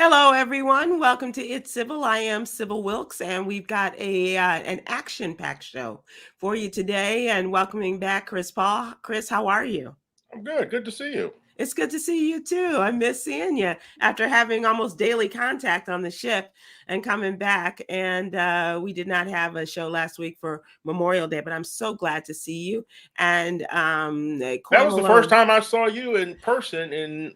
Hello, everyone. Welcome to It's Sybil. I am Sybil Wilkes, and we've got an action-packed show for you today. And welcoming back Chris Paul. Chris, how are you? I'm good. Good to see you. It's good to see you too. I miss seeing you after having almost daily contact on the ship and coming back. And we did not have a show last week for Memorial Day, but I'm so glad to see you. And That Coy was the first Malone. time I saw you in person in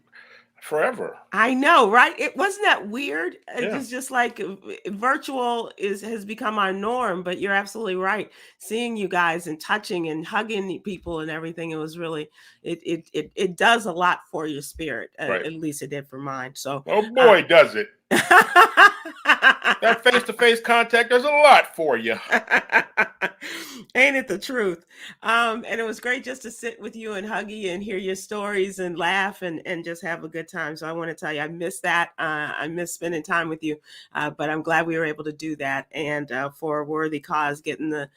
forever. I know, right? It wasn't that weird. It Yeah. was just like virtual has become our norm, but you're absolutely right. Seeing you guys and touching and hugging people and everything, it was really it does a lot for your spirit. Right. At least it did for mine. So Oh uh, boy, does it. That face-to-face contact does a lot for you. Ain't it the truth? And it was great just to sit with you and Huggy and hear your stories and laugh and just have a good time. So I want to tell you, I miss that. I miss spending time with you, but I'm glad we were able to do that and for a worthy cause, getting the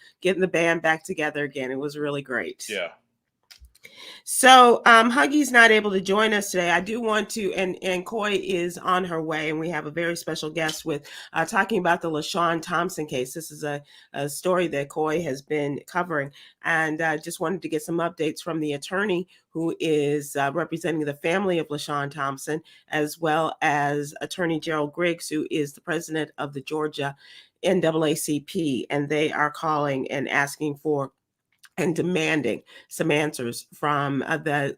band back together again. It was really great. Yeah. So Huggy's not able to join us today. I do want to, and Coy is on her way, and we have a very special guest with talking about the LaShawn Thompson case. This is a story that Coy has been covering, and just wanted to get some updates from the attorney who is representing the family of LaShawn Thompson, as well as Attorney Gerald Griggs, who is the president of the Georgia NAACP, and they are calling and asking for and demanding some answers from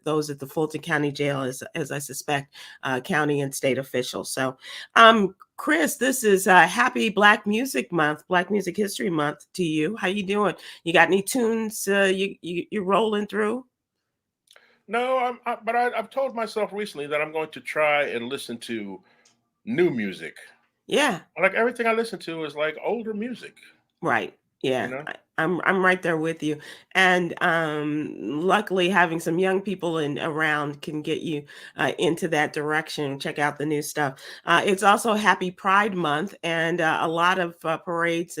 those at the Fulton County Jail, as I suspect, county and state officials. So, Chris, this is Happy Black Music Month, Black Music History Month to you. How you doing? You got any tunes you're rolling through? No, I've told myself recently that I'm going to try and listen to new music. Yeah. Like everything I listen to is like older music. Right. You Yeah, know. I'm right there with you. And luckily, having some young people around can get you into that direction. Check out the new stuff. It's also Happy Pride Month, and a lot of parades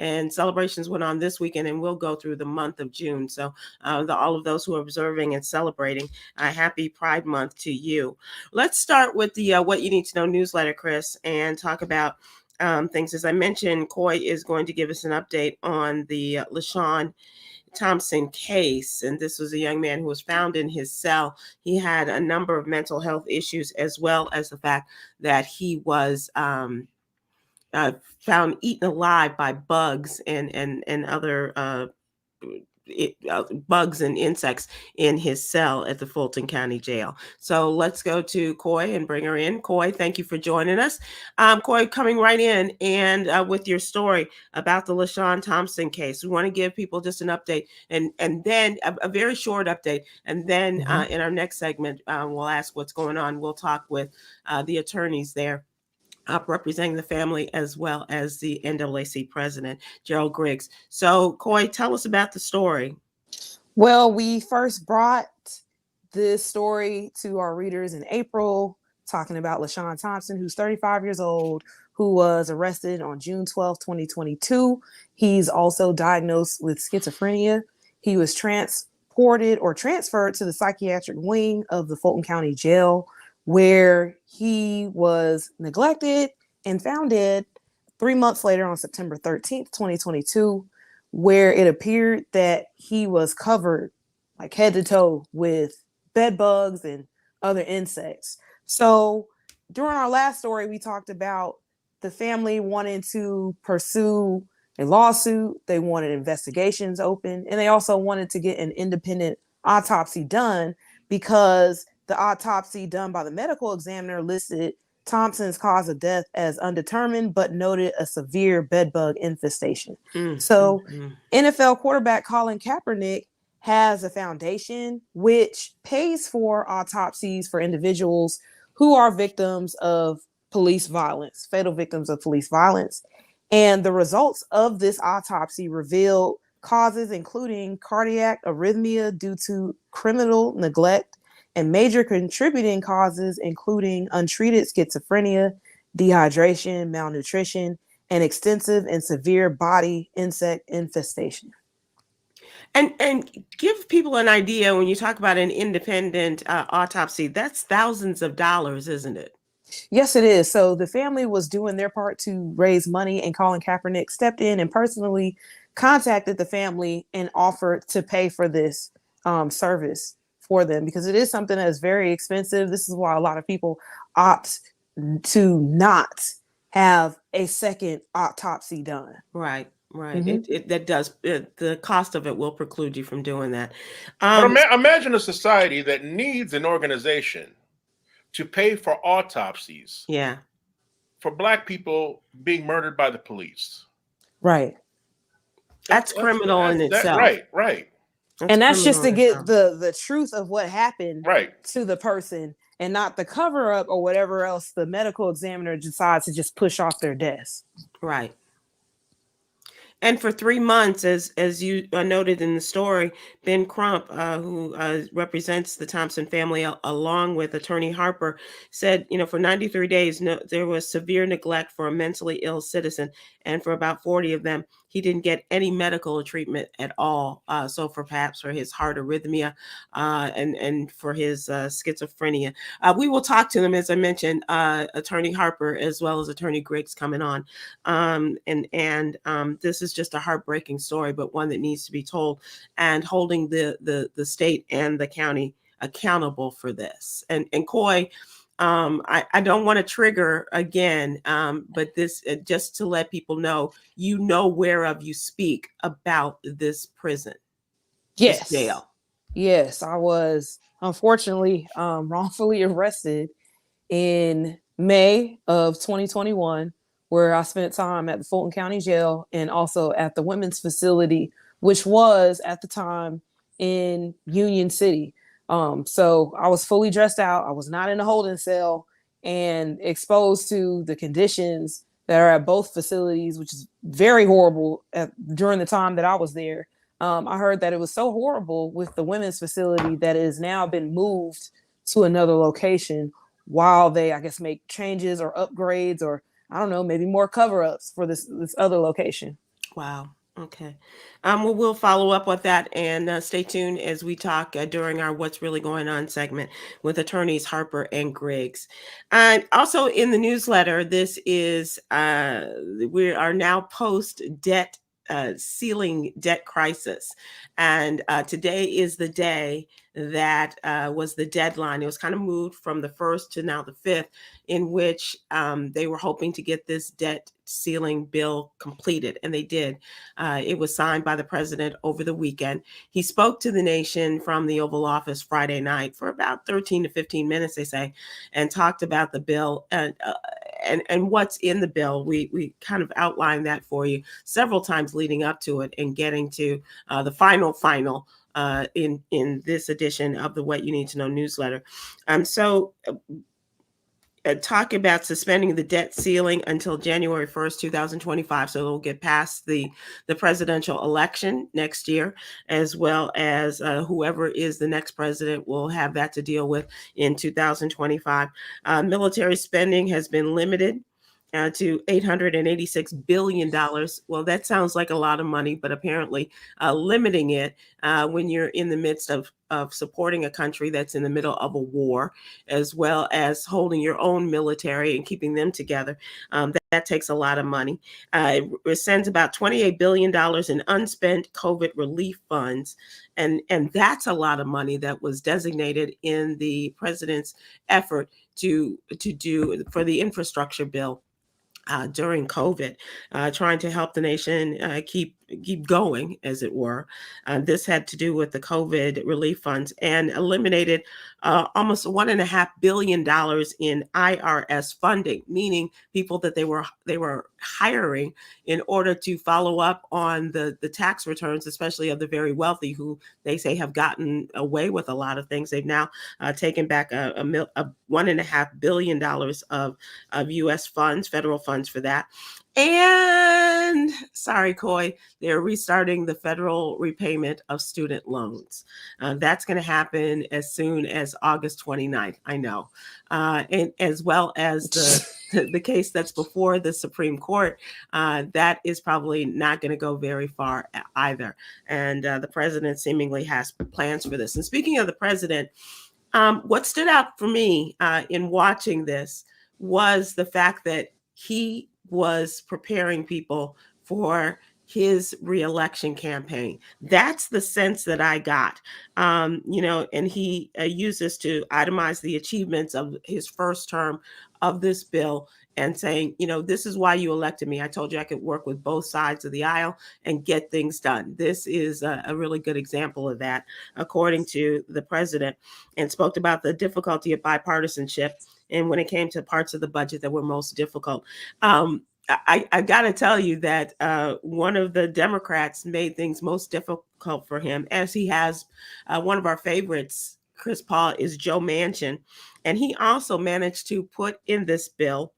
and celebrations went on this weekend, and we'll go through the month of June. So, all of those who are observing and celebrating, Happy Pride Month to you. Let's start with the What You Need to Know newsletter, Chris, and talk about things. As I mentioned, Coy is going to give us an update on the LaShawn Thompson case. And this was a young man who was found in his cell. He had a number of mental health issues, as well as the fact that he was found eaten alive by bugs and other bugs and insects in his cell at the Fulton County Jail. So let's go to Coy and bring her in. Coy, thank you for joining us. Coy, coming right in and with your story about the LaShawn Thompson case. We want to give people just an update and then a very short update. And then in our next segment, we'll ask what's going on. We'll talk with the attorneys there representing the family, as well as the NAAC president, Gerald Griggs. So, Coy, tell us about the story. Well, we first brought this story to our readers in April, talking about LaShawn Thompson, who's 35 years old, who was arrested on June 12, 2022. He's also diagnosed with schizophrenia. He was transported or transferred to the psychiatric wing of the Fulton County Jail, where he was neglected and found dead 3 months later on September 13th, 2022, where it appeared that he was covered like head to toe with bed bugs and other insects. So during our last story, we talked about the family wanting to pursue a lawsuit. They wanted investigations open, and they also wanted to get an independent autopsy done because the autopsy done by the medical examiner listed Thompson's cause of death as undetermined, but noted a severe bedbug infestation. So NFL quarterback Colin Kaepernick has a foundation which pays for autopsies for individuals who are victims of police violence, fatal victims of police violence. And the results of this autopsy revealed causes including cardiac arrhythmia due to criminal neglect, and major contributing causes including untreated schizophrenia, dehydration, malnutrition, and extensive and severe body insect infestation. And give people an idea when you talk about an independent autopsy, that's thousands of dollars, isn't it? Yes, it is. So the family was doing their part to raise money, and Colin Kaepernick stepped in and personally contacted the family and offered to pay for this service for them, because it is something that is very expensive. This is why a lot of people opt to not have a second autopsy done. Right. Mhm. The cost of it will preclude you from doing that. But imagine a society that needs an organization to pay for autopsies Yeah. for Black people being murdered by the police. Right. That's criminal in itself. Right. And that's just to get itself. the truth of what happened Right. to the person, and not the cover up or whatever else the medical examiner decides to just push off their desk. Right. And for 3 months, as you noted in the story, Ben Crump, who represents the Thompson family, along with Attorney Harper, said, for 93 days, there was severe neglect for a mentally ill citizen. And for about 40 of them, he didn't get any medical treatment at all. So perhaps for his heart arrhythmia and for his schizophrenia. We will talk to them, as I mentioned, Attorney Harper as well as Attorney Griggs coming on. This is just a heartbreaking story, but one that needs to be told, and holding the state and the county accountable for this. And Coy, I don't want to trigger again, but this just to let people know, whereof you speak about this prison. Yes. This jail. Yes, I was unfortunately wrongfully arrested in May of 2021, where I spent time at the Fulton County Jail and also at the women's facility, which was at the time in Union City. So I was fully dressed out. I was not in a holding cell and exposed to the conditions that are at both facilities, which is very horrible during the time that I was there. I heard that it was so horrible with the women's facility that it has now been moved to another location while they, I guess, make changes or upgrades, or I don't know, maybe more cover-ups for this other location. Wow. Okay. We'll follow up with that, and stay tuned as we talk during our What's Really Going On segment with attorneys Harper and Griggs. Also in the newsletter, this is, we are now post-debt ceiling debt crisis. And today is the day that was the deadline. It was kind of moved from the 1st to now the 5th, in which they were hoping to get this debt ceiling bill completed, and they did. It was signed by the president over the weekend. He spoke to the nation from the Oval Office Friday night for about 13 to 15 minutes, they say, and talked about the bill and what's in the bill. We kind of outlined that for you several times leading up to it, and getting to the final in this edition of the What You Need to Know newsletter. Talk about suspending the debt ceiling until January 1st, 2025. So it'll get past the presidential election next year, as well as whoever is the next president will have that to deal with in 2025. Military spending has been limited to $886 billion. Well, that sounds like a lot of money, but apparently limiting it when you're in the midst of supporting a country that's in the middle of a war, as well as holding your own military and keeping them together. That takes a lot of money. It sends about $28 billion in unspent COVID relief funds. And that's a lot of money that was designated in the president's effort to do for the infrastructure bill during COVID, trying to help the nation keep going, as it were. This had to do with the COVID relief funds, and eliminated almost $1.5 billion in IRS funding, meaning people that they were hiring in order to follow up on the tax returns, especially of the very wealthy, who they say have gotten away with a lot of things. They've now taken back a $1.5 billion of U.S. funds, federal funds for that. And sorry, Coy, they're restarting the federal repayment of student loans. That's going to happen as soon as August 29th. I know. And as well as the case that's before the Supreme Court, that is probably not going to go very far either. And the president seemingly has plans for this. And speaking of the president, what stood out for me in watching this was the fact that he was preparing people for his reelection campaign. That's the sense that I got. And he used this to itemize the achievements of his first term of this bill and saying, this is why you elected me. I told you I could work with both sides of the aisle and get things done. This is a really good example of that, according to the president, and spoke about the difficulty of bipartisanship. And when it came to parts of the budget that were most difficult, I got to tell you that one of the Democrats made things most difficult for him, as he has one of our favorites, Chris Paul, is Joe Manchin. And he also managed to put in this bill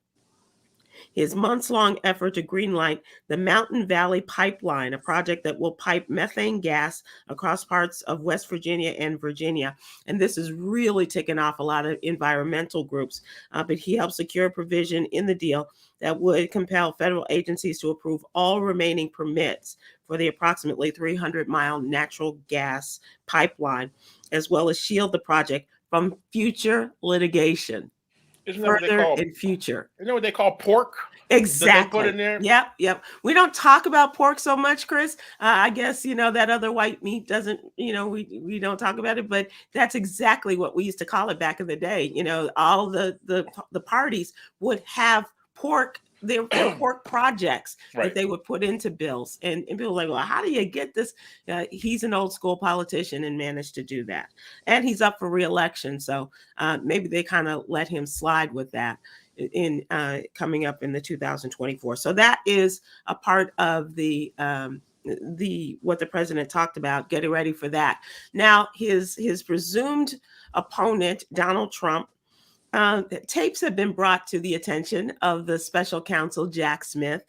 his months-long effort to greenlight the Mountain Valley Pipeline, a project that will pipe methane gas across parts of West Virginia and Virginia. And this is really ticking off a lot of environmental groups. But he helped secure a provision in the deal that would compel federal agencies to approve all remaining permits for the approximately 300-mile natural gas pipeline, as well as shield the project from future litigation. Isn't that what they call in future? Isn't that what they call pork? Exactly. That they put in there? Yep. We don't talk about pork so much, Chris. I guess, that other white meat doesn't, we don't talk about it, but that's exactly what we used to call it back in the day. All the parties would have pork, their pork projects that they would put into bills. And people are like, well, how do you get this? He's an old school politician and managed to do that. And he's up for re-election. So maybe they kind of let him slide with that in coming up in the 2024. So that is a part of the what the president talked about, getting ready for that. Now, his presumed opponent, Donald Trump, tapes have been brought to the attention of the special counsel, Jack Smith.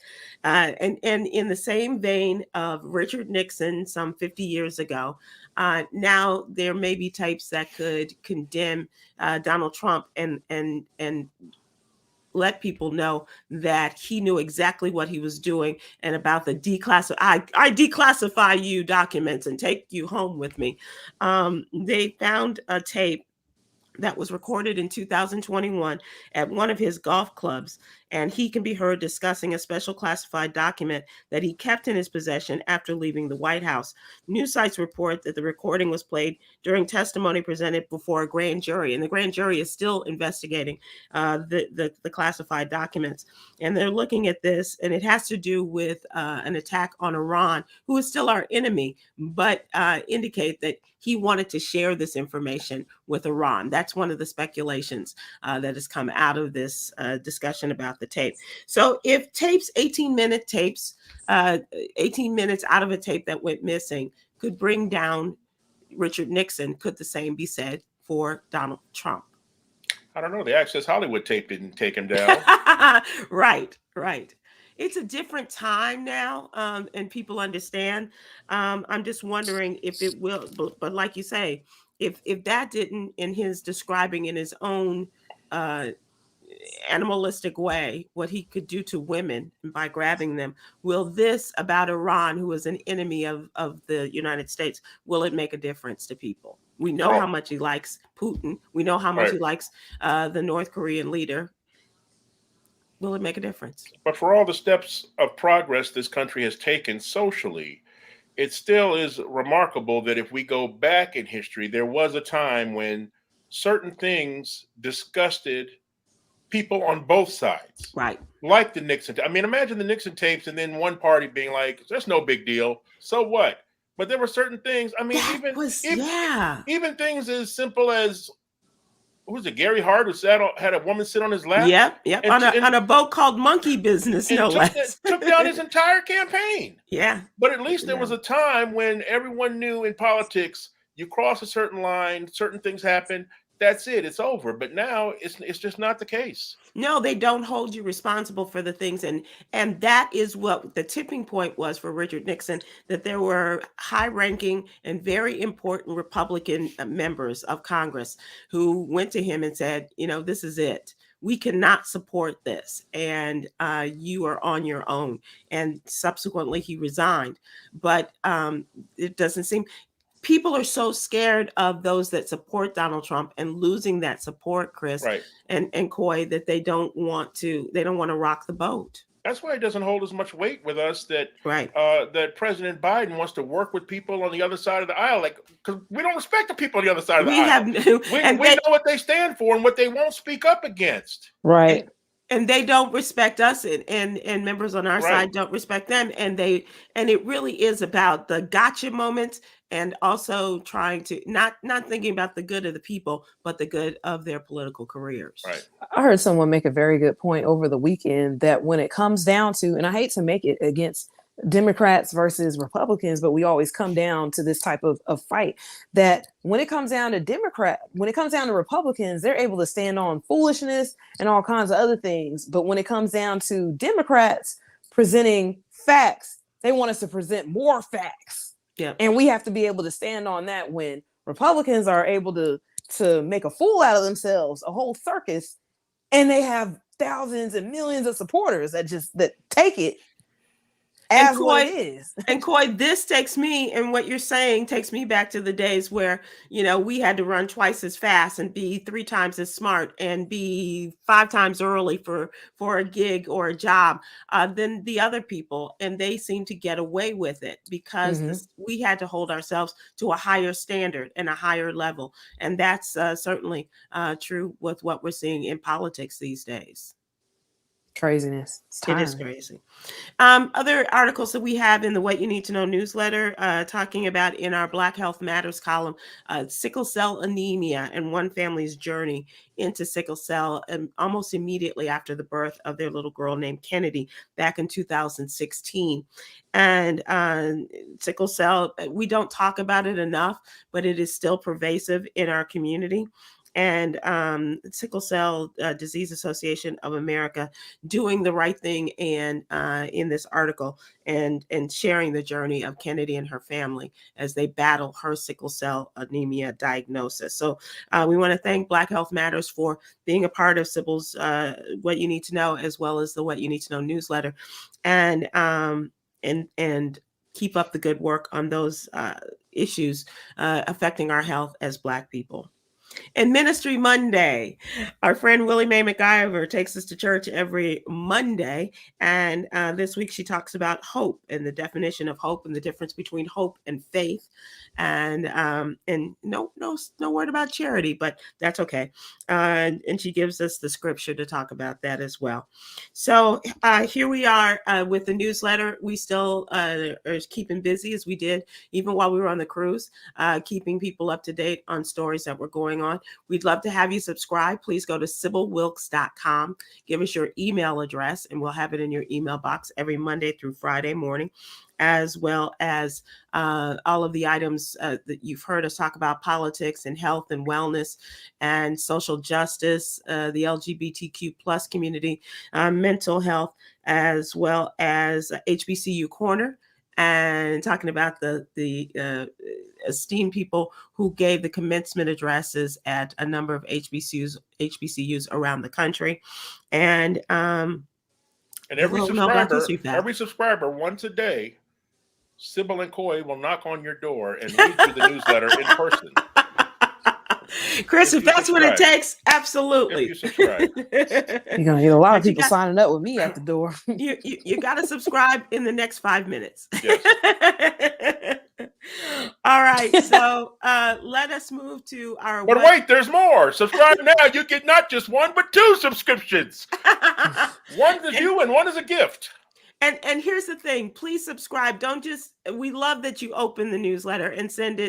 And in the same vein of Richard Nixon some 50 years ago, now there may be tapes that could condemn Donald Trump and let people know that he knew exactly what he was doing and about the I declassify you documents and take you home with me. They found a tape that was recorded in 2021 at one of his golf clubs, and he can be heard discussing a special classified document that he kept in his possession after leaving the White House. News sites report that the recording was played during testimony presented before a grand jury, and the grand jury is still investigating the classified documents. And they're looking at this, and it has to do with an attack on Iran, who is still our enemy, but indicate that he wanted to share this information with Iran. That's one of the speculations that has come out of this discussion about the tape. So if 18-minute tapes, 18 minutes out of a tape that went missing could bring down Richard Nixon, could the same be said for Donald Trump? I don't know. The Access Hollywood tape didn't take him down. Right. It's a different time now, and people understand. I'm just wondering if it will, but like you say, if that didn't, in his describing in his own animalistic way what he could do to women by grabbing them, will this about Iran, who is an enemy of the United States, will it make a difference to people? We know how much he likes Putin. We know how much he likes the North Korean leader. Will it make a difference? But for all the steps of progress this country has taken socially, it still is remarkable that if we go back in history, there was a time when certain things disgusted people on both sides. Right. Like the Nixon. I mean, imagine the Nixon tapes and then one party being like, there's no big deal. So what? But there were certain things. I mean, even things as simple as, who was it? Gary Hart, who had a woman sit on his lap. Yep. On a boat called Monkey Business, no less. Took down his entire campaign. Yeah. But at least there was a time when everyone knew in politics, you cross a certain line, certain things happen. That's it. It's over. But now it's just not the case. No, they don't hold you responsible for the things. And that is what the tipping point was for Richard Nixon, that there were high-ranking and very important Republican members of Congress who went to him and said, this is it. We cannot support this. And you are on your own. And subsequently, he resigned. But it doesn't seem... people are so scared of those that support Donald Trump and losing that support, Chris Right. and Coy, that they don't want to rock the boat. That's why it doesn't hold as much weight with us that Right. That President Biden wants to work with people on the other side of the aisle, like, because we don't respect the people on the other side of the aisle. We know what they stand for and what they won't speak up against. Right. And they don't respect us, and members on our side don't respect them, and it really is about the gotcha moments, and also trying to not thinking about the good of the people, but the good of their political careers. Right. I heard someone make a very good point over the weekend that when it comes down to, and I hate to make it against Democrats versus Republicans, but we always come down to this type of fight, that when it comes down to Republicans, they're able to stand on foolishness and all kinds of other things. But when it comes down to Democrats presenting facts, they want us to present more facts. Yeah. And we have to be able to stand on that when Republicans are able to make a fool out of themselves, a whole circus, and they have thousands and millions of supporters that take it as what it is. And Coy, this takes me, and what you're saying takes me back to the days where, we had to run twice as fast and be 3 times as smart and be 5 times early for a gig or a job than the other people. And they seem to get away with it because we had to hold ourselves to a higher standard and a higher level. And that's certainly true with what we're seeing in politics these days. Craziness. It is crazy. Other articles that we have in the What You Need to Know newsletter, talking about in our Black Health Matters column, sickle cell anemia and one family's journey into sickle cell almost immediately after the birth of their little girl named Kennedy back in 2016. And sickle cell, we don't talk about it enough, but it is still pervasive in our community. And Sickle Cell Disease Association of America doing the right thing, and in this article and sharing the journey of Kennedy and her family as they battle her sickle cell anemia diagnosis. So we want to thank Black Health Matters for being a part of Sybil's What You Need to Know, as well as the What You Need to Know newsletter, and keep up the good work on those issues affecting our health as Black people. And Ministry Monday, our friend Willie Mae McIver takes us to church every Monday. And this week she talks about hope and the definition of hope and the difference between hope and faith. And no word about charity, but that's okay. And she gives us the scripture to talk about that as well. So here we are with the newsletter. We still are keeping busy as we did even while we were on the cruise, keeping people up to date on stories that were going on. We'd love to have you subscribe. Please go to SybilWilkes.com. Give us your email address, and we'll have it in your email box every Monday through Friday morning, as well as all of the items that you've heard us talk about: politics and health and wellness and social justice, the LGBTQ plus community, mental health, as well as HBCU Corner, and talking about the esteemed people who gave the commencement addresses at a number of HBCUs around the country. And every subscriber once a day, Sybil and Coy will knock on your door and read you the newsletter in person. Chris, if that's what it takes, absolutely. If you subscribe. You're gonna get a lot of people signing up with me at the door. You got to subscribe in the next 5 minutes. Yes. All right, so let us move to our. But wait, there's more. Subscribe now. You get not just one, but 2 subscriptions. One is you, and one is a gift. And here's the thing, please subscribe. We love that you open the newsletter and send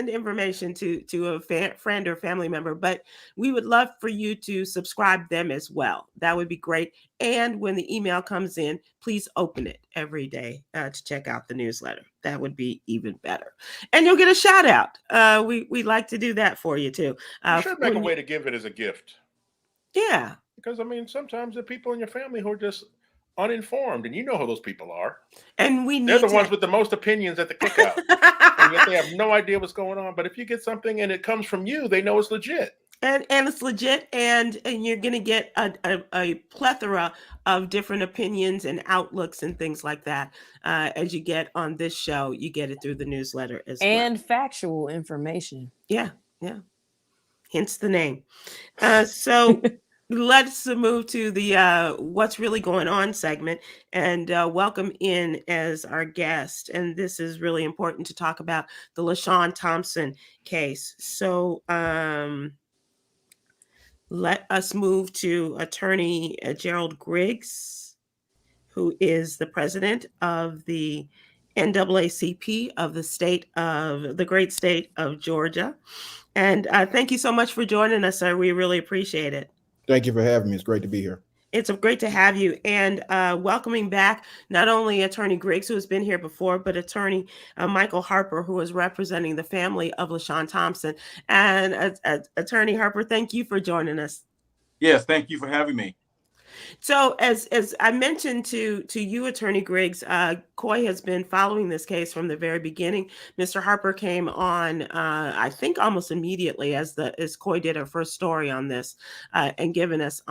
information to a friend or family member, but we would love for you to subscribe them as well. That would be great. And when the email comes in, please open it every day to check out the newsletter. That would be even better. And you'll get a shout out. We like to do that for you too. You should make a way to give it as a gift. Yeah. Because sometimes the people in your family who are just uninformed, and you know who those people are. And they're the ones with the most opinions at the cookout. And yet they have no idea what's going on. But if you get something and it comes from you, they know it's legit. And it's legit, and you're going to get a plethora of different opinions and outlooks and things like that as you get on this show. You get it through the newsletter as well. And factual information. Yeah, yeah. Hence the name. So let's move to the what's really going on segment, and welcome in as our guest. And this is really important to talk about the LaShawn Thompson case. So let us move to Attorney Gerald Griggs, who is the president of the NAACP of the great state of Georgia. And thank you so much for joining us, sir. We really appreciate it. Thank you for having me. It's great to be here. It's great to have you, and welcoming back not only Attorney Griggs, who has been here before, but Attorney Michael Harper, who is representing the family of LaShawn Thompson. And Attorney Harper, thank you for joining us. Yes, thank you for having me. So as I mentioned to you, Attorney Griggs, Coy has been following this case from the very beginning. Mr. Harper came on, I think, almost immediately as Coy did her first story on this, and given us.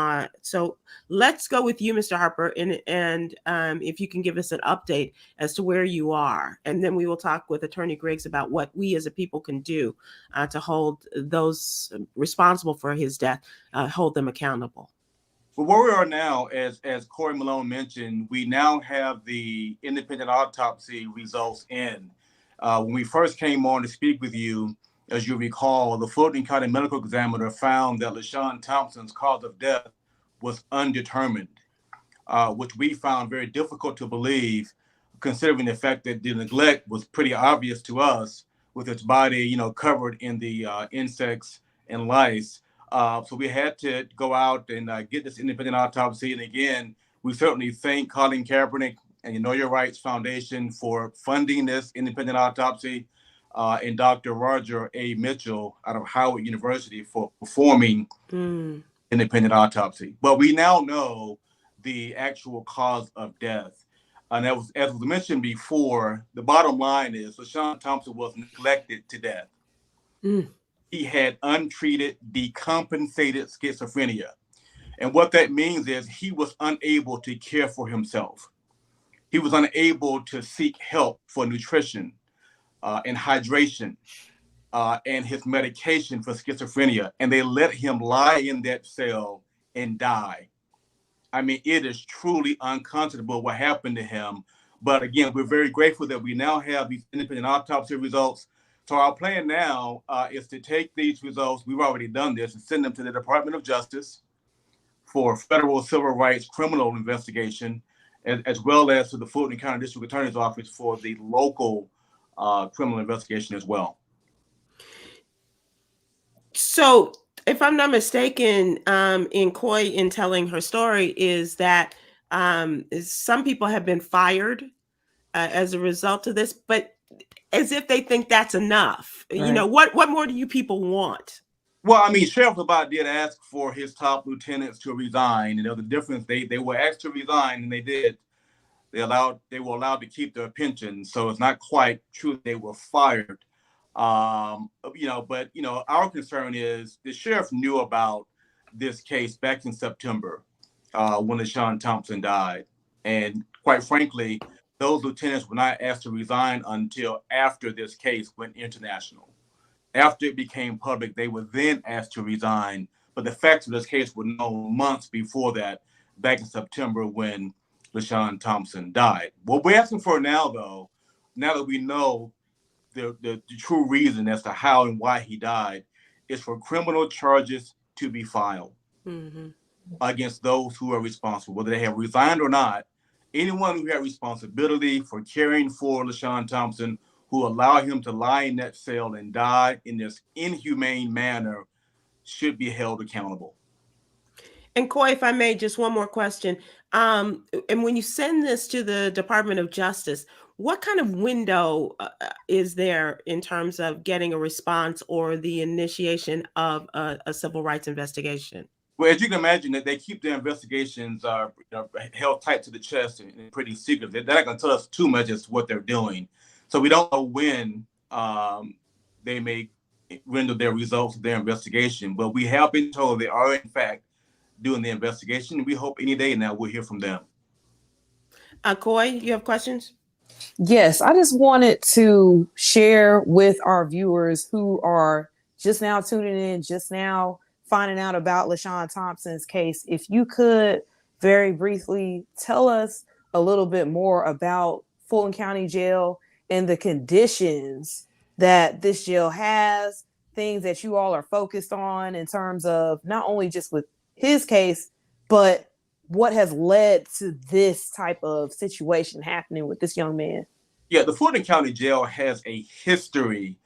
So let's go with you, Mr. Harper, and if you can give us an update as to where you are, and then we will talk with Attorney Griggs about what we as a people can do to hold those responsible for his death, hold them accountable. Well, where we are now, as Coy Malone mentioned, we now have the independent autopsy results in. When we first came on to speak with you, as you recall, the Fulton County Medical Examiner found that LaShawn Thompson's cause of death was undetermined, which we found very difficult to believe, considering the fact that the neglect was pretty obvious to us, with its body, covered in the insects and lice. So we had to go out and get this independent autopsy. And again, we certainly thank Colleen Kaepernick and the Know Your Rights Foundation for funding this independent autopsy, and Dr. Roger A. Mitchell out of Howard University for performing independent autopsy. But we now know the actual cause of death. And as was mentioned before, the bottom line is LaShawn Thompson was neglected to death. He had untreated, decompensated schizophrenia. And what that means is he was unable to care for himself. He was unable to seek help for nutrition and hydration and his medication for schizophrenia. And they let him lie in that cell and die. I mean, it is truly unconscionable what happened to him. But again, we're very grateful that we now have these independent autopsy results. So our plan now is to take these results, we've already done this, and send them to the Department of Justice for federal civil rights criminal investigation, as well as to the Fulton County District Attorney's Office for the local criminal investigation as well. So if I'm not mistaken, in Coy, in telling her story, is that some people have been fired as a result of this, but as if they think that's enough. Right. What more do you people want? Well, I mean, Sheriff Labat did ask for his top lieutenants to resign. And there was a difference. They were asked to resign, and they did. They were allowed to keep their pension. So it's not quite true they were fired. But our concern is the sheriff knew about this case back in September when LaShawn Thompson died. And quite frankly, those lieutenants were not asked to resign until after this case went international. After it became public, they were then asked to resign. But the facts of this case were known months before that, back in September when LaShawn Thompson died. What we're asking for now, though, now that we know the true reason as to how and why he died, is for criminal charges to be filed against those who are responsible, whether they have resigned or not. Anyone who had responsibility for caring for LaShawn Thompson, who allowed him to lie in that cell and die in this inhumane manner, should be held accountable. And Coy, if I may, just one more question. And when you send this to the Department of Justice, what kind of window is there in terms of getting a response or the initiation of a civil rights investigation? Well, as you can imagine, that they keep their investigations held tight to the chest and pretty secret. They're not going to tell us too much as to what they're doing. So we don't know when they may render their results of their investigation. But we have been told they are, in fact, doing the investigation. And we hope any day now we'll hear from them. Coy, you have questions? Yes, I just wanted to share with our viewers who are just now tuning in, just now finding out about LaShawn Thompson's case. If you could very briefly tell us a little bit more about Fulton County Jail and the conditions that this jail has, things that you all are focused on in terms of not only just with his case, but what has led to this type of situation happening with this young man? Yeah, the Fulton County Jail has a history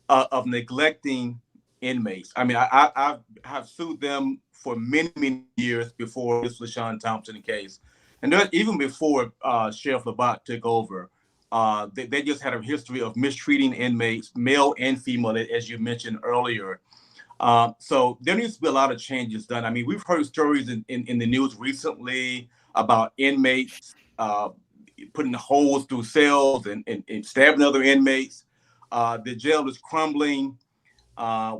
of neglecting inmates. I mean, I have sued them for many, many years before this LaShawn Thompson case. And even before Sheriff Labatt took over, they just had a history of mistreating inmates, male and female, as you mentioned earlier. So there needs to be a lot of changes done. I mean, we've heard stories in the news recently about inmates putting holes through cells and stabbing other inmates. The jail is crumbling.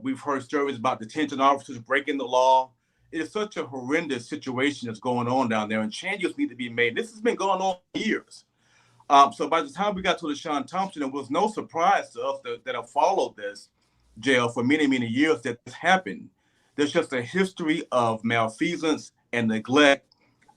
We've heard stories about detention officers breaking the law. It is such a horrendous situation that's going on down there, and changes need to be made. This has been going on for years. So by the time we got to LaShawn Thompson, it was no surprise to us that have followed this jail for many, many years that this happened. There's just a history of malfeasance and neglect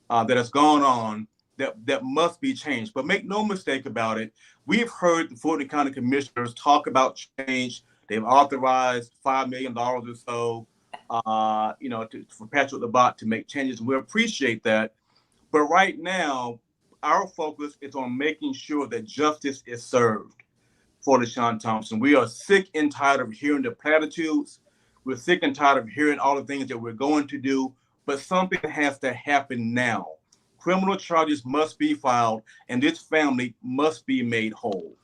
that has gone on that must be changed. But make no mistake about it, we've heard the Fulton County commissioners talk about change. They've authorized $5 million or so, for Patrick Labatt to make changes. We appreciate that. But right now, our focus is on making sure that justice is served for LaShawn Thompson. We are sick and tired of hearing the platitudes. We're sick and tired of hearing all the things that we're going to do, but something has to happen now. Criminal charges must be filed, and this family must be made whole.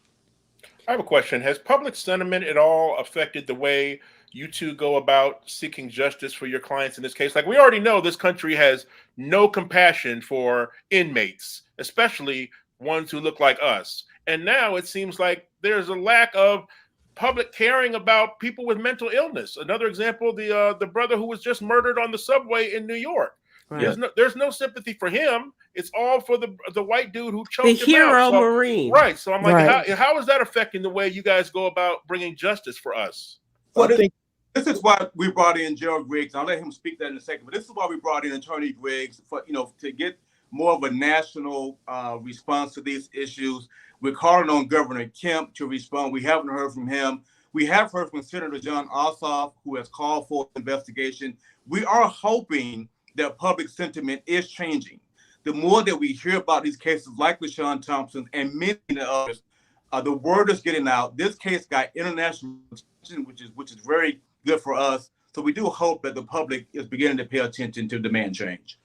I have a question. Has public sentiment at all affected the way you two go about seeking justice for your clients in this case? Like, we already know this country has no compassion for inmates, especially ones who look like us. And now it seems like there's a lack of public caring about people with mental illness. Another example, the brother who was just murdered on the subway in New York. Right. There's no sympathy for him. It's all for the white dude who choked him out. The hero Marine. Right. So I'm like, how is that affecting the way you guys go about bringing justice for us? Well, this is why we brought in Gerald Griggs. I'll let him speak that in a second. But this is why we brought in Attorney Griggs to get more of a national response to these issues. We're calling on Governor Kemp to respond. We haven't heard from him. We have heard from Senator John Ossoff, who has called for an investigation. We are hoping that public sentiment is changing. The more that we hear about these cases like LaShawn Thompson and many others, the word is getting out. This case got international attention, which is very good for us. So we do hope that the public is beginning to pay attention to demand change.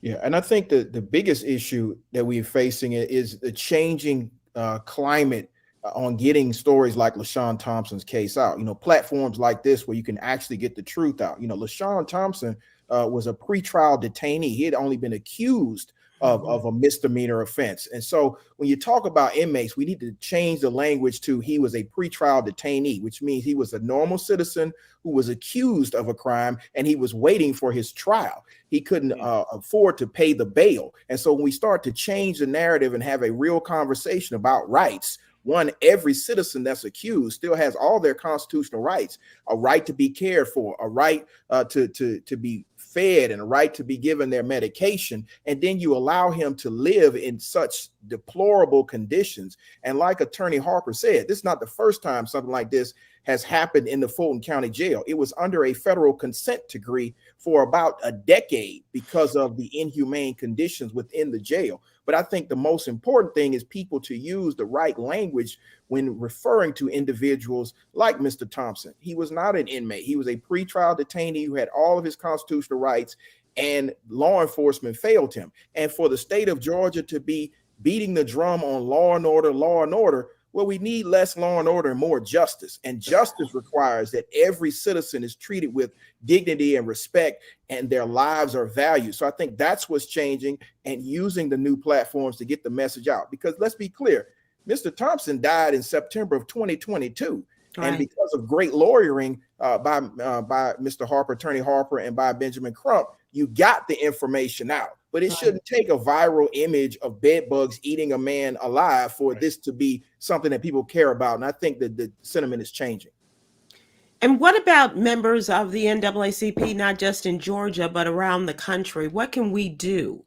Yeah, and I think the biggest issue that we're facing is the changing climate on getting stories like LaShawn Thompson's case out. Platforms like this where you can actually get the truth out. LaShawn Thompson was a pretrial detainee. He had only been accused of a misdemeanor offense. And so when you talk about inmates, we need to change the language to he was a pretrial detainee, which means he was a normal citizen who was accused of a crime and he was waiting for his trial. He couldn't afford to pay the bail. And so when we start to change the narrative and have a real conversation about rights, one, every citizen that's accused still has all their constitutional rights, a right to be cared for, a right to be fed, and a right to be given their medication. And then you allow him to live in such deplorable conditions. And like Attorney Harper said, this is not the first time something like this has happened in the Fulton County Jail. It was under a federal consent decree for about a decade because of the inhumane conditions within the jail. But I think the most important thing is people to use the right language when referring to individuals like Mr. Thompson. He was not an inmate. He was a pretrial detainee who had all of his constitutional rights, and law enforcement failed him. And for the state of Georgia to be beating the drum on law and order, well, we need less law and order and more justice. And justice requires that every citizen is treated with dignity and respect, and their lives are valued. So I think that's what's changing, and using the new platforms to get the message out. Because let's be clear, Mr. Thompson died in September of 2022. And Right. because of great lawyering by Mr. Harper, Attorney Harper, and by Benjamin Crump, you got the information out. But it Right. shouldn't take a viral image of bed bugs eating a man alive for this to be something that people care about. And I think that the sentiment is changing. And what about members of the NAACP, not just in Georgia, but around the country? What can we do,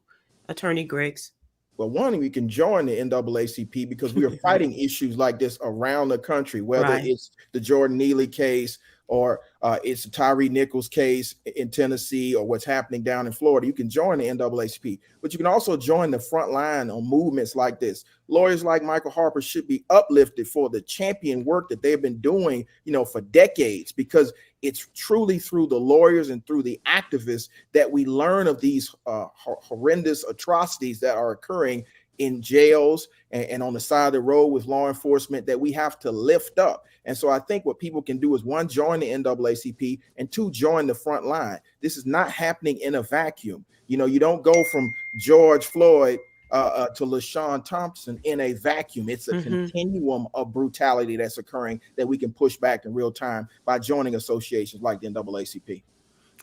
Attorney Griggs? Well, one, we can join the NAACP because we are fighting issues like this around the country, whether Right. it's the Jordan Neely case or it's the Tyree Nichols case in Tennessee or what's happening down in Florida. You can join the NAACP, but you can also join the front line on movements like this. Lawyers like Michael Harper should be uplifted for the champion work that they've been doing, for decades, because it's truly through the lawyers and through the activists that we learn of these horrendous atrocities that are occurring in jails and on the side of the road with law enforcement that we have to lift up. And so I think what people can do is, one, join the NAACP, and two, join the front line. This is not happening in a vacuum. You don't go from George Floyd to LaShawn Thompson in a vacuum. It's a continuum of brutality that's occurring that we can push back in real time by joining associations like the NAACP.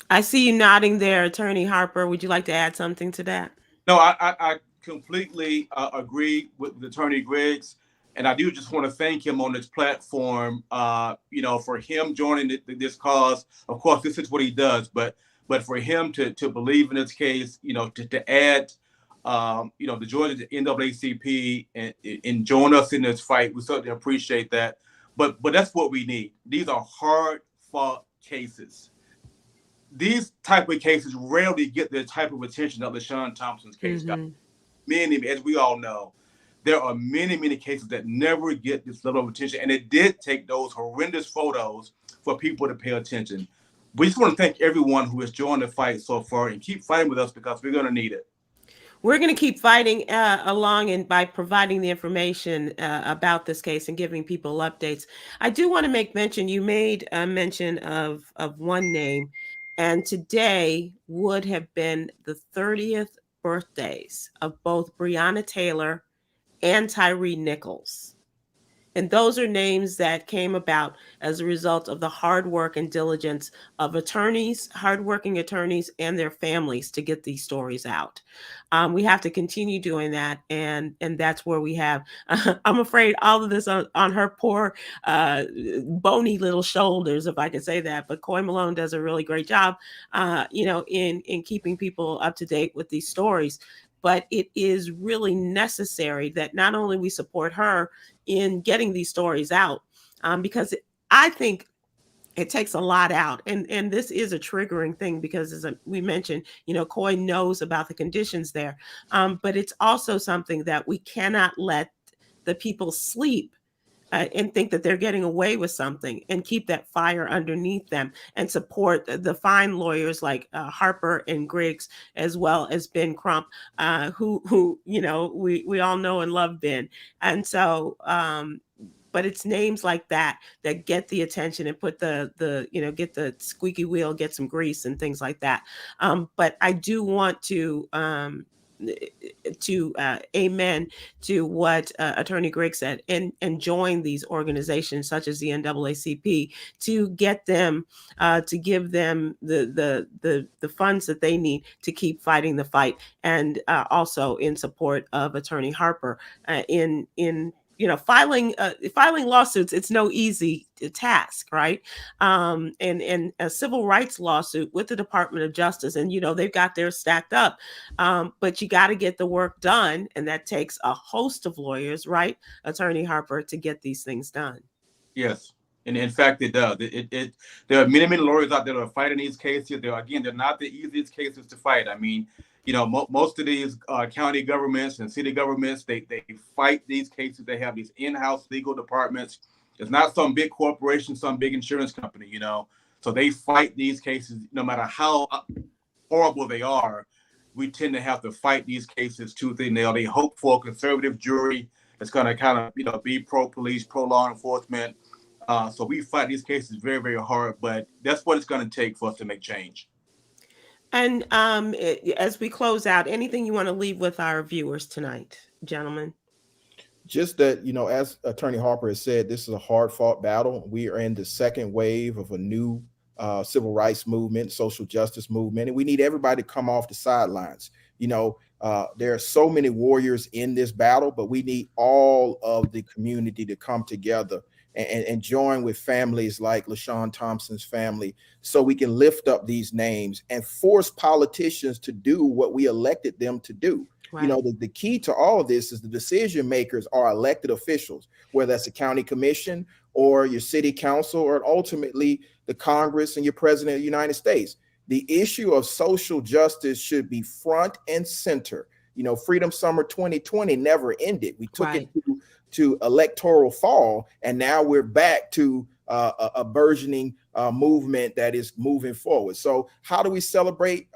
I see you nodding there, Attorney Harper. Would you like to add something to that? No, I completely agree with Attorney Griggs. And I do just want to thank him on this platform, for him joining this cause. Of course, this is what he does, but for him to believe in this case, to add, the Georgia NAACP and join us in this fight, we certainly appreciate that. But that's what we need. These are hard-fought cases. These type of cases rarely get the type of attention that LaShawn Thompson's case got. Many, as we all know, there are many, many cases that never get this level of attention. And it did take those horrendous photos for people to pay attention. We just want to thank everyone who has joined the fight so far, and keep fighting with us because we're going to need it. We're going to keep fighting along, and by providing the information about this case and giving people updates. I do want to make mention, you made a mention of one name, and today would have been the 30th birthdays of both Breonna Taylor and Tyree Nichols. And those are names that came about as a result of the hard work and diligence of attorneys, hardworking attorneys, and their families to get these stories out. We have to continue doing that, and that's where we have. I'm afraid all of this on her poor, bony little shoulders, if I could say that. But Coy Malone does a really great job, in keeping people up to date with these stories. But it is really necessary that not only we support her in getting these stories out, because I think it takes a lot out. And this is a triggering thing because, as we mentioned, Coy knows about the conditions there. But it's also something that we cannot let the people sleep and think that they're getting away with something, and keep that fire underneath them and support the fine lawyers like Harper and Griggs, as well as Ben Crump, who we all know and love Ben. And so, but it's names like that get the attention and put the get the squeaky wheel, get some grease and things like that. But I do want to amen to what Attorney Griggs said, and join these organizations such as the NAACP to get them to give them the funds that they need to keep fighting the fight, and also in support of Attorney Harper in filing lawsuits. It's no easy task, right? And a civil rights lawsuit with the Department of Justice, and they've got theirs stacked up, but you got to get the work done, and that takes a host of lawyers, right, Attorney Harper, to get these things done. Yes, and in fact, it does. There are many lawyers out there that are fighting these cases. They're not the easiest cases to fight. I mean, most of these county governments and city governments, they fight these cases. They have these in-house legal departments. It's not some big corporation, some big insurance company, So they fight these cases no matter how horrible they are. We tend to have to fight these cases tooth and nail. They hope for a conservative jury that's going to kind of, be pro-police, pro-law enforcement. So we fight these cases very, very hard, but that's what it's going to take for us to make change. And as we close out, anything you want to leave with our viewers tonight, gentlemen? Just that, as Attorney Harper has said, this is a hard fought battle. We are in the second wave of a new civil rights movement, social justice movement, and we need everybody to come off the sidelines. There are so many warriors in this battle, but we need all of the community to come together and join with families like LaShawn Thompson's family, so we can lift up these names and force politicians to do what we elected them to do. Right. The key to all of this is the decision makers are elected officials, whether that's a county commission or your city council, or ultimately the Congress and your president of the United States. The issue of social justice should be front and center. Freedom Summer 2020 never ended. We took it to electoral fall, and now we're back to a burgeoning movement that is moving forward. So how do we celebrate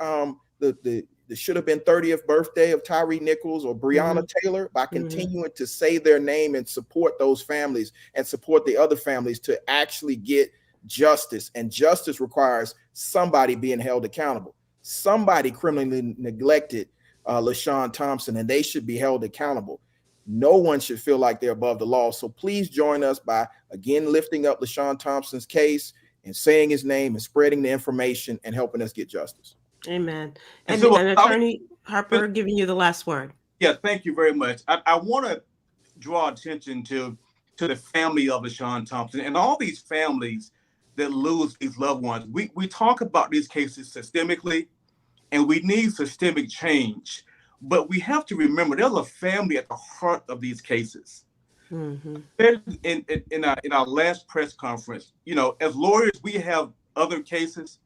the should have been 30th birthday of Tyree Nichols or Breonna Taylor? By continuing to say their name and support those families and support the other families to actually get justice. And justice requires somebody being held accountable. Somebody criminally neglected LaShawn Thompson, and they should be held accountable. No one should feel like they're above the law. So please join us by, again, lifting up LaShawn Thompson's case and saying his name and spreading the information and helping us get justice. Amen. And Attorney Harper giving you the last word. Yeah, thank you very much. I want to draw attention to the family of LaShawn Thompson and all these families that lose these loved ones. We talk about these cases systemically, and we need systemic change. But we have to remember there's a family at the heart of these cases. In our last press conference, as lawyers, we have other cases.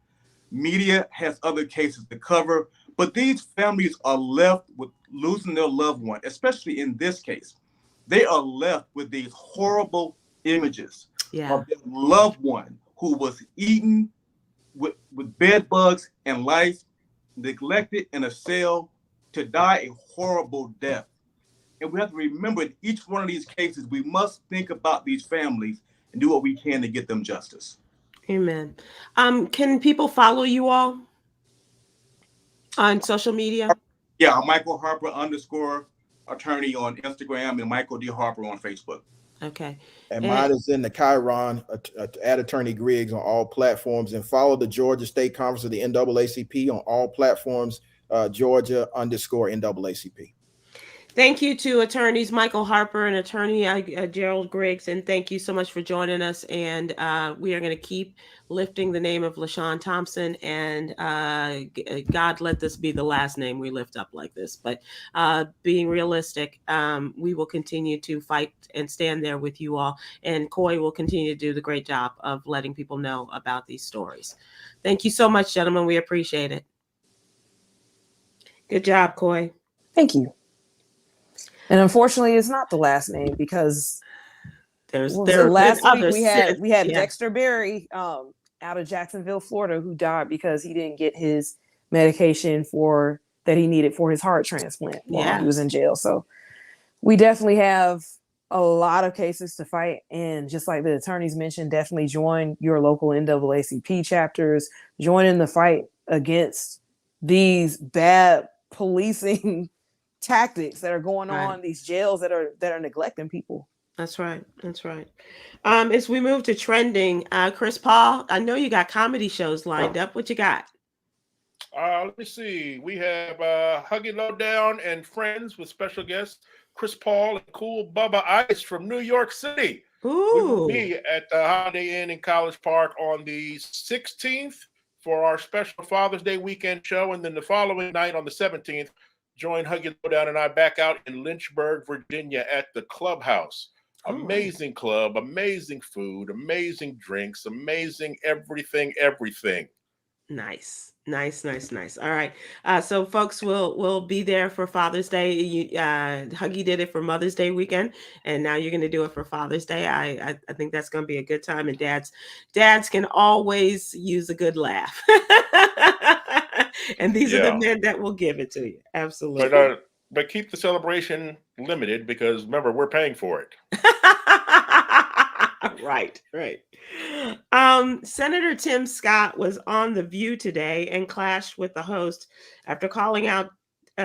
Media has other cases to cover, but these families are left with losing their loved one, especially in this case. They are left with these horrible images of their loved one who was eaten with bed bugs and lice, neglected in a cell to die a horrible death. And we have to remember in each one of these cases, we must think about these families and do what we can to get them justice. Amen. Can people follow you all on social media? Yeah, Michael Harper _ attorney on Instagram and Michael D. Harper on Facebook. Okay. And mine is in the Chiron at Attorney Griggs on all platforms, and follow the Georgia State Conference of the NAACP on all platforms, Georgia _ NAACP. Thank you to attorneys Michael Harper and attorney Gerald Griggs, and thank you so much for joining us. And we are going to keep lifting the name of LaShawn Thompson, and God, let this be the last name we lift up like this. But being realistic, we will continue to fight and stand there with you all. And Coy will continue to do the great job of letting people know about these stories. Thank you so much, gentlemen. We appreciate it. Good job, Coy. Thank you. And unfortunately, it's not the last name, because last week we had Dexter Berry out of Jacksonville, Florida, who died because he didn't get his medication that he needed for his heart transplant while he was in jail. So we definitely have a lot of cases to fight. And just like the attorneys mentioned, definitely join your local NAACP chapters, join in the fight against these bad policing tactics that are going on, these jails that are neglecting people. That's right. That's right. As we move to trending, Chris Paul, I know you got comedy shows lined up. What you got? Let me see. We have Huggy Lowdown and Friends with special guests Chris Paul and Cool Bubba Ice from New York City. Ooh. We will be at the Holiday Inn in College Park on the 16th for our special Father's Day weekend show, and then the following night on the 17th, join Huggy Lowdown and I back out in Lynchburg, Virginia at the Clubhouse. Amazing club, amazing food, amazing drinks, amazing everything. Nice. All right. So folks will be there for Father's Day. Huggy did it for Mother's Day weekend, and now you're going to do it for Father's Day. I think that's going to be a good time, and dads can always use a good laugh. And these are the men that will give it to you. Absolutely. But keep the celebration limited, because remember, we're paying for it. Right. Senator Tim Scott was on The View today and clashed with the host after calling out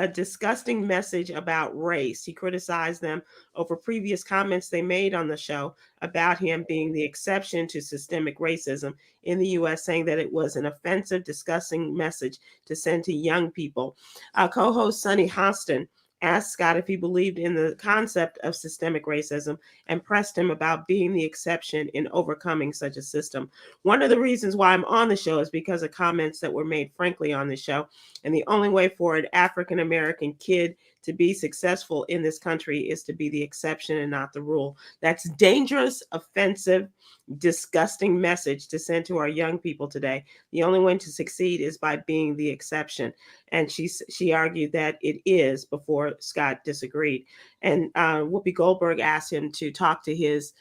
a disgusting message about race. He criticized them over previous comments they made on the show about him being the exception to systemic racism in the U.S., saying that it was an offensive, disgusting message to send to young people. Co-host Sunny Hostin asked Scott if he believed in the concept of systemic racism and pressed him about being the exception in overcoming such a system. One of the reasons why I'm on the show is because of comments that were made, frankly, on the show. And the only way for an African-American kid to be successful in this country is to be the exception and not the rule. That's dangerous, offensive, disgusting message to send to our young people today. The only way to succeed is by being the exception. And she argued that it is before Scott disagreed. And Whoopi Goldberg asked him to talk to his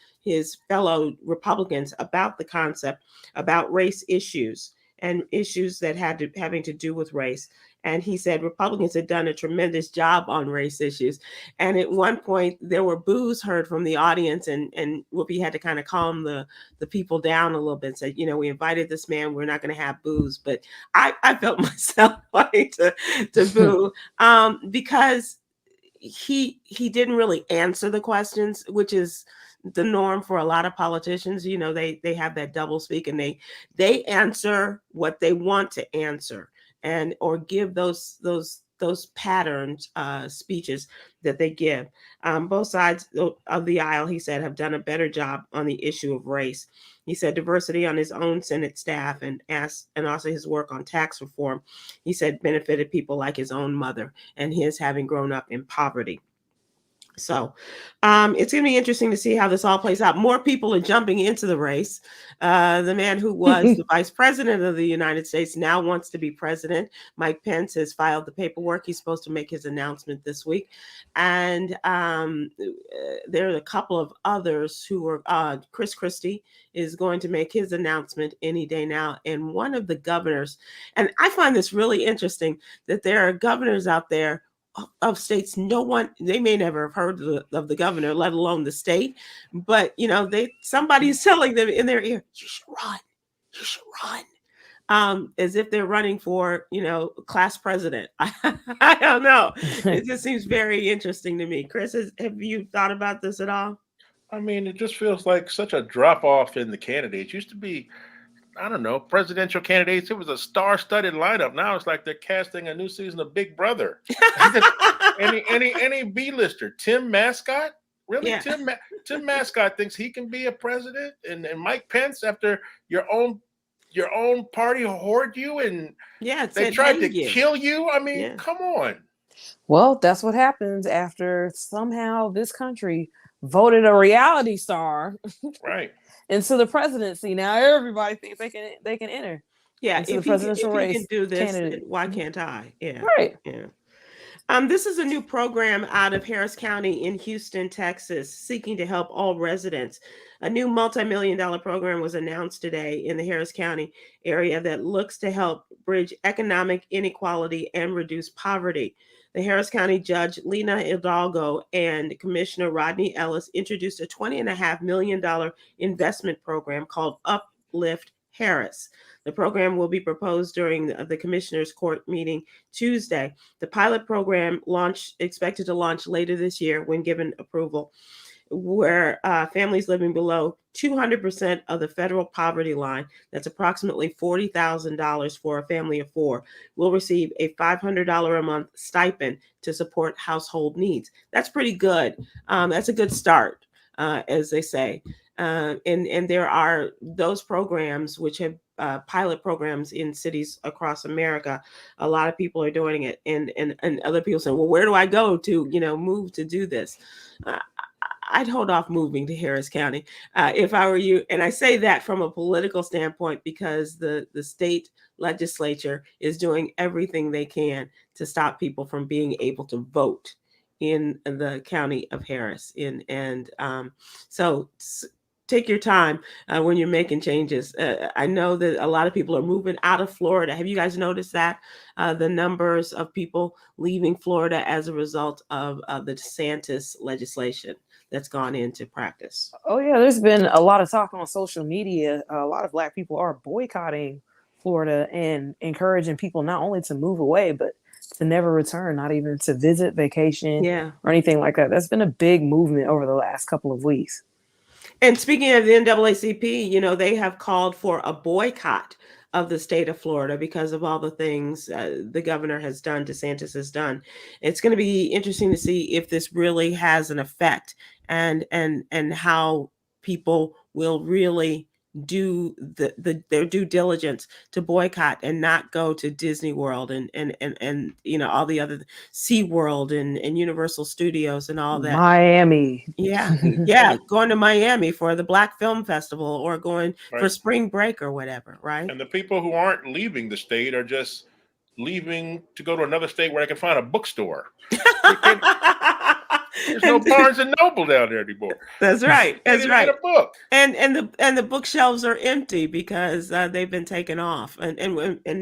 fellow Republicans about the concept, about race issues and issues that having to do with race. And he said Republicans had done a tremendous job on race issues. And at one point, there were boos heard from the audience, and Whoopi had to kind of calm the people down a little bit. Said, we invited this man. We're not going to have boos. But I felt myself wanting to boo because he didn't really answer the questions, which is the norm for a lot of politicians. They have that double speak, and they answer what they want to answer, or give those patterns speeches that they give. Both sides of the aisle, he said, have done a better job on the issue of race. He said diversity on his own Senate staff and also his work on tax reform, he said, benefited people like his own mother and his having grown up in poverty. So it's going to be interesting to see how this all plays out. More people are jumping into the race. The man who was the vice president of the United States now wants to be president. Mike Pence has filed the paperwork. He's supposed to make his announcement this week. And there are a couple of others who are, Chris Christie is going to make his announcement any day now. And one of the governors, and I find this really interesting, that there are governors out there of states they may never have heard of the governor, let alone the state, but somebody's telling them in their ear, you should run, as if they're running for class president. I don't know. It just seems very interesting to me. Chris, have you thought about this at all? I mean, it just feels like such a drop off in the candidates. Used to be, I don't know, presidential candidates. It was a star-studded lineup. Now it's like they're casting a new season of Big Brother. any B-lister, Tim Mascot, really? Yeah. Tim Mascot thinks he can be a president, and Mike Pence, after your own party hoard you, and they tried to kill you. I mean, come on. Well, that's what happens after somehow this country voted a reality star, right, into the presidency. Now everybody thinks they can enter. Yeah, if he can do this, why can't I? Yeah, right. Yeah. This is a new program out of Harris County in Houston, Texas, seeking to help all residents. A new multi-million-dollar program was announced today in the Harris County area that looks to help bridge economic inequality and reduce poverty. The Harris County Judge Lena Hidalgo and Commissioner Rodney Ellis introduced a $20.5 million investment program called Uplift Harris. The program will be proposed during the Commissioner's Court meeting Tuesday. The pilot program expected to launch later this year when given approval, where families living below 200% of the federal poverty line, that's approximately $40,000 for a family of four, will receive a $500 a month stipend to support household needs. That's pretty good. That's a good start, as they say. And there are those programs which have pilot programs in cities across America. A lot of people are doing it, and other people say, well, where do I go to move to do this? I'd hold off moving to Harris County if I were you. And I say that from a political standpoint because the state legislature is doing everything they can to stop people from being able to vote in the county of Harris. So take your time when you're making changes. I know that a lot of people are moving out of Florida. Have you guys noticed that? The numbers of people leaving Florida as a result of the DeSantis legislation that's gone into practice. Oh, yeah. There's been a lot of talk on social media. A lot of Black people are boycotting Florida and encouraging people not only to move away, but to never return, not even to visit, vacation, Yeah. or anything like that. That's been a big movement over the last couple of weeks. And speaking of the NAACP, you know, they have called for a boycott of the state of Florida because of all the things the governor has done, DeSantis has done. It's going to be interesting to see if this really has an effect and how people will really do their due diligence to boycott and not go to Disney World and you know, all the other SeaWorld and Universal Studios and all that. Miami. Yeah, going to Miami for the Black Film Festival or going for Right. spring break or whatever, right? And the people who aren't leaving the state are just leaving to go to another state where they can find a bookstore. There's no Barnes and Noble down there anymore. That's right. That's They didn't right. get a book. And the bookshelves are empty because they've been taken off. And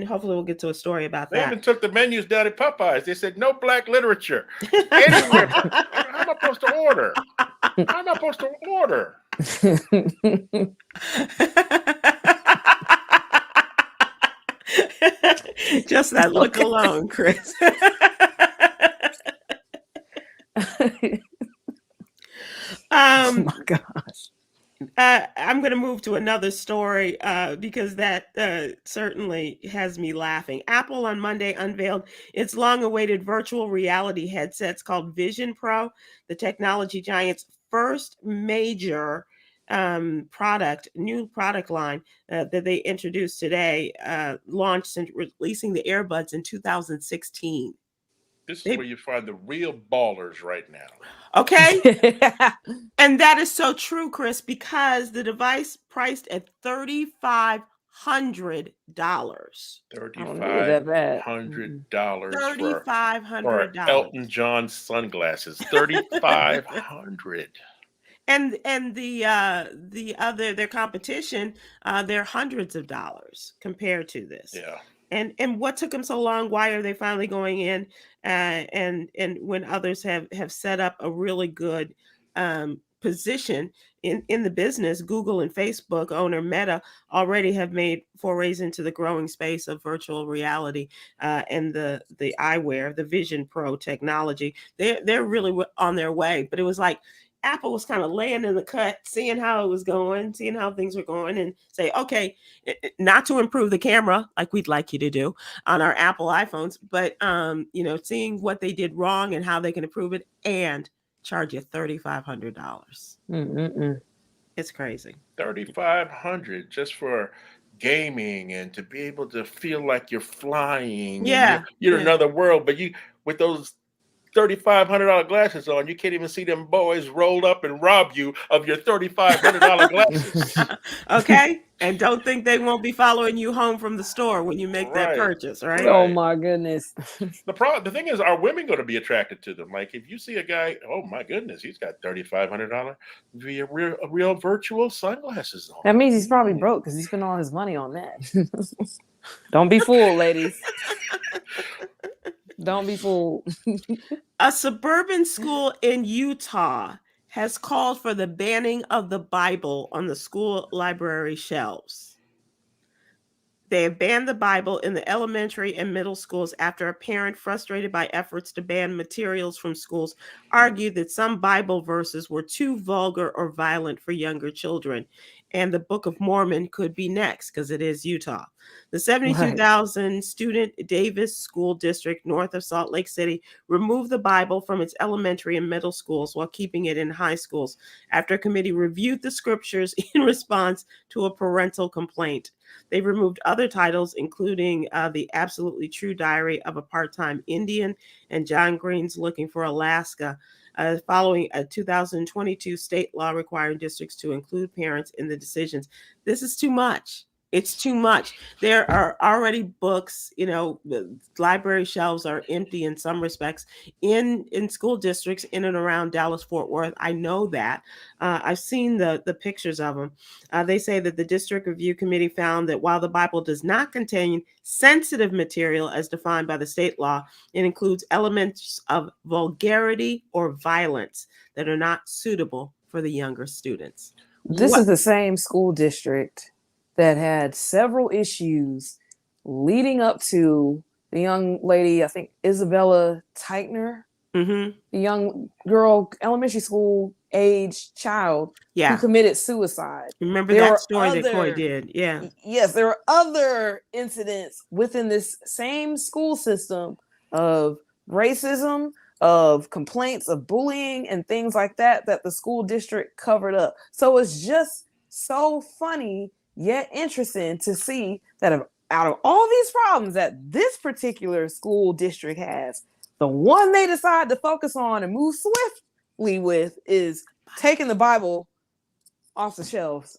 hopefully we'll get to a story about They that. even took the menus down at Popeyes. They said no Black literature anywhere. How am I supposed to order? How am I supposed to order? Just that look alone, Chris. Oh my gosh. I'm going to move to another story because that certainly has me laughing. Apple on Monday unveiled its long-awaited virtual reality headsets called Vision Pro, the technology giant's first major new product line that they introduced today, launched since releasing the earbuds in 2016. This is where you find the real ballers right now. Okay. And that is so true, Chris, because the device priced at $3,500. For Elton John sunglasses. $3,500. And their competition, they're hundreds of dollars compared to this. Yeah. And what took them so long? Why are they finally going in? And when others have set up a really good position in the business, Google and Facebook owner Meta already have made forays into the growing space of virtual reality and the eyewear, the Vision Pro technology. They're really on their way. But it was like Apple was kind of laying in the cut, seeing how it was going, seeing how things were going, and say, okay, not to improve the camera like we'd like you to do on our Apple iPhones, but seeing what they did wrong and how they can improve it and charge you $3,500. It's crazy. $3,500 just for gaming and to be able to feel like you're flying. Yeah, you're in another world, but you with those $3,500 glasses on, you can't even see them boys roll up and rob you of your $3,500 glasses. Okay, and don't think they won't be following you home from the store when you make that purchase, right? Oh my goodness. The thing is, are women going to be attracted to them? Like if you see a guy, oh my goodness, he's got $3,500 real virtual sunglasses on. That means he's probably broke because he spent all his money on that. Don't be fooled, ladies. Don't be fooled. A suburban school in Utah has called for the banning of the Bible on the school library shelves. They have banned the Bible in the elementary and middle schools after a parent, frustrated by efforts to ban materials from schools, argued that some Bible verses were too vulgar or violent for younger children. And the Book of Mormon could be next because it is Utah. The 72,000 student Davis School District north of Salt Lake City removed the Bible from its elementary and middle schools while keeping it in high schools after a committee reviewed the scriptures in response to a parental complaint. They removed other titles, including The Absolutely True Diary of a Part-Time Indian and John Green's Looking for Alaska, following a 2022 state law requiring districts to include parents in the decisions. This is too much. It's too much. There are already books, the library shelves are empty in some respects in school districts in and around Dallas-Fort Worth. I know that. I've seen the pictures of them. They say that the district review committee found that while the Bible does not contain sensitive material as defined by the state law, it includes elements of vulgarity or violence that are not suitable for the younger students. This is the same school district that had several issues leading up to the young lady, I think Isabella Teitner, the young girl, elementary school age child who committed suicide. Remember that story that Coy did? Yeah. Yes, there were other incidents within this same school system of racism, of complaints of bullying and things like that the school district covered up. So it's just so funny yet interesting to see that out of all these problems that this particular school district has, the one they decide to focus on and move swiftly with is taking the Bible off the shelves.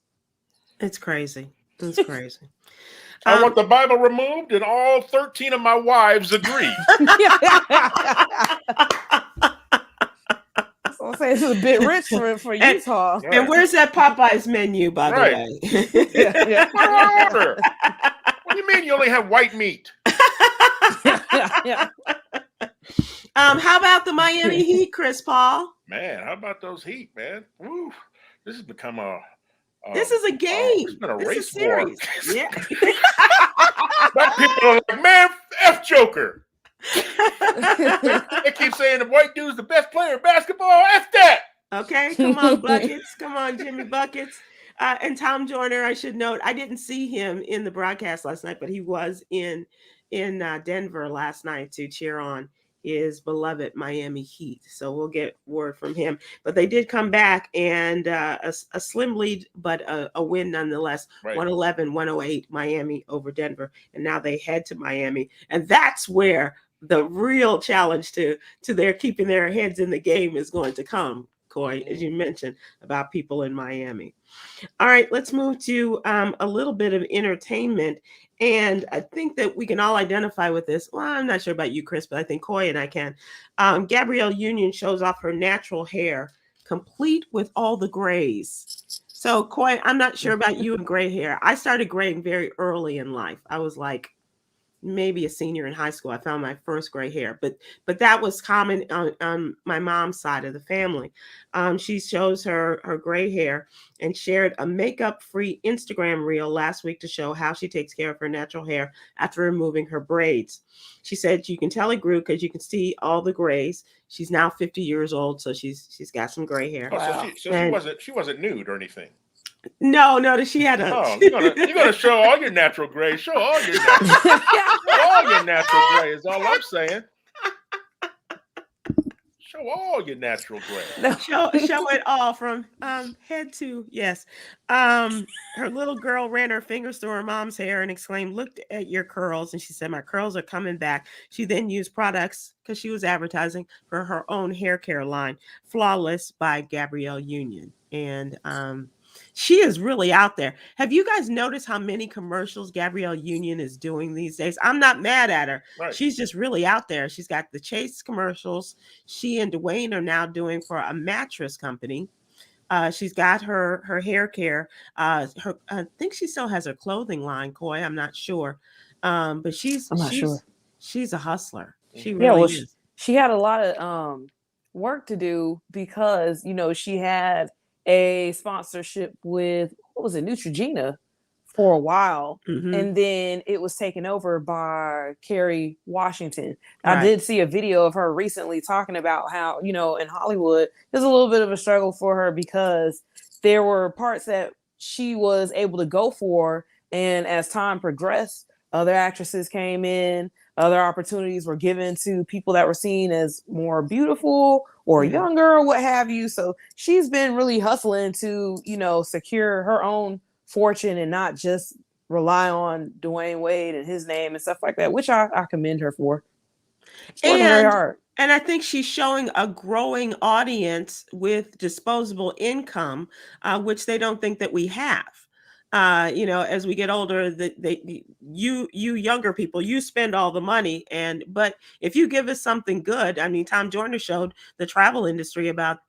It's crazy. It's crazy. I want the Bible removed, and all 13 of my wives agree. So I'm saying this is a bit rich for Utah. And where's that Popeyes menu, by the way? What do you mean you only have white meat? How about the Miami Heat, Chris Paul? Man, how about those Heat, man? Woo. This has become this is a game. It's been a race war. Yeah. Black people are like, man, F Joker. They keep saying the white dude's the best player in basketball. F that. Okay, come on, Buckets. Come on, Jimmy Buckets. And Tom Joyner, I should note, I didn't see him in the broadcast last night, but he was in Denver last night to cheer on his beloved Miami Heat. So we'll get word from him. But they did come back, and a slim lead, but a win nonetheless. Right. 111-108 Miami over Denver. And now they head to Miami. And that's where the real challenge to their keeping their heads in the game is going to come, Coy, as you mentioned about people in Miami. All right, let's move to a little bit of entertainment. And I think that we can all identify with this. Well, I'm not sure about you, Chris, but I think Coy and I can. Gabrielle Union shows off her natural hair, complete with all the grays. So, Coy, I'm not sure about you and gray hair. I started graying very early in life. I was like maybe a senior in high school. I found my first gray hair, but that was common on my mom's side of the family. She shows her gray hair and shared a makeup-free Instagram reel last week to show how she takes care of her natural hair after removing her braids. She said you can tell it grew because you can see all the grays. She's now 50 years old, so she's got some gray hair. Oh, wow. So she wasn't nude or anything. No, she had a. Oh, you're gonna show all your natural gray. Show all your natural gray is all I'm saying. Show all your natural gray. Show it all from head to yes. Her little girl ran her fingers through her mom's hair and exclaimed, "Look at your curls!" And she said, "My curls are coming back." She then used products because she was advertising for her own hair care line, Flawless by Gabrielle Union, and she is really out there. Have you guys noticed how many commercials Gabrielle Union is doing these days? I'm not mad at her. Right. She's just really out there. She's got the Chase commercials. She and Dwayne are now doing for a mattress company. She's got her hair care. I think she still has her clothing line, Coy. I'm not sure. But she's a hustler. She really is. She had a lot of work to do because, she had a sponsorship with, what was it, Neutrogena for a while. Mm-hmm. And then it was taken over by Kerry Washington. Right. I did see a video of her recently talking about how, in Hollywood, there's a little bit of a struggle for her because there were parts that she was able to go for. And as time progressed, other actresses came in, other opportunities were given to people that were seen as more beautiful or younger or what have you. So she's been really hustling to, secure her own fortune and not just rely on Dwayne Wade and his name and stuff like that, which I commend her for. It's working very hard. And I think she's showing a growing audience with disposable income, which they don't think that we have. As we get older, you younger people, you spend all the money, but if you give us something good, I mean, Tom Joyner showed the travel industry about,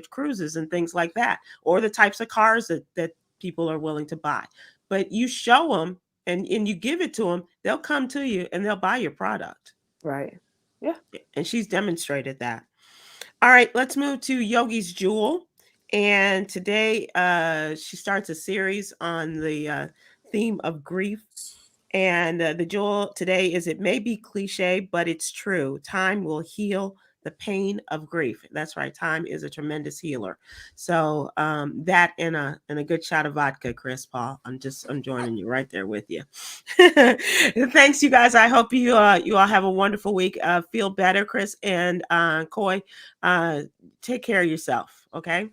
cruises and things like that, or the types of cars that people are willing to buy, but you show them and you give it to them, they'll come to you and they'll buy your product. Right. Yeah. And she's demonstrated that. All right, let's move to Yogi's Jewel. And today she starts a series on the theme of grief. And the jewel today is, it may be cliche, but it's true. Time will heal the pain of grief. That's right. Time is a tremendous healer. So that and a good shot of vodka, Chris Paul. I'm joining you right there with you. Thanks, you guys. I hope you all have a wonderful week. Feel better, Chris and Coy. Take care of yourself. Okay.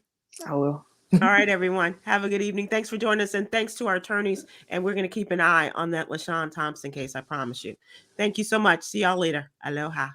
I will. All right, everyone. Have a good evening. Thanks for joining us, and thanks to our attorneys. And we're going to keep an eye on that LaShawn Thompson case. I promise you. Thank you so much. See y'all later. Aloha.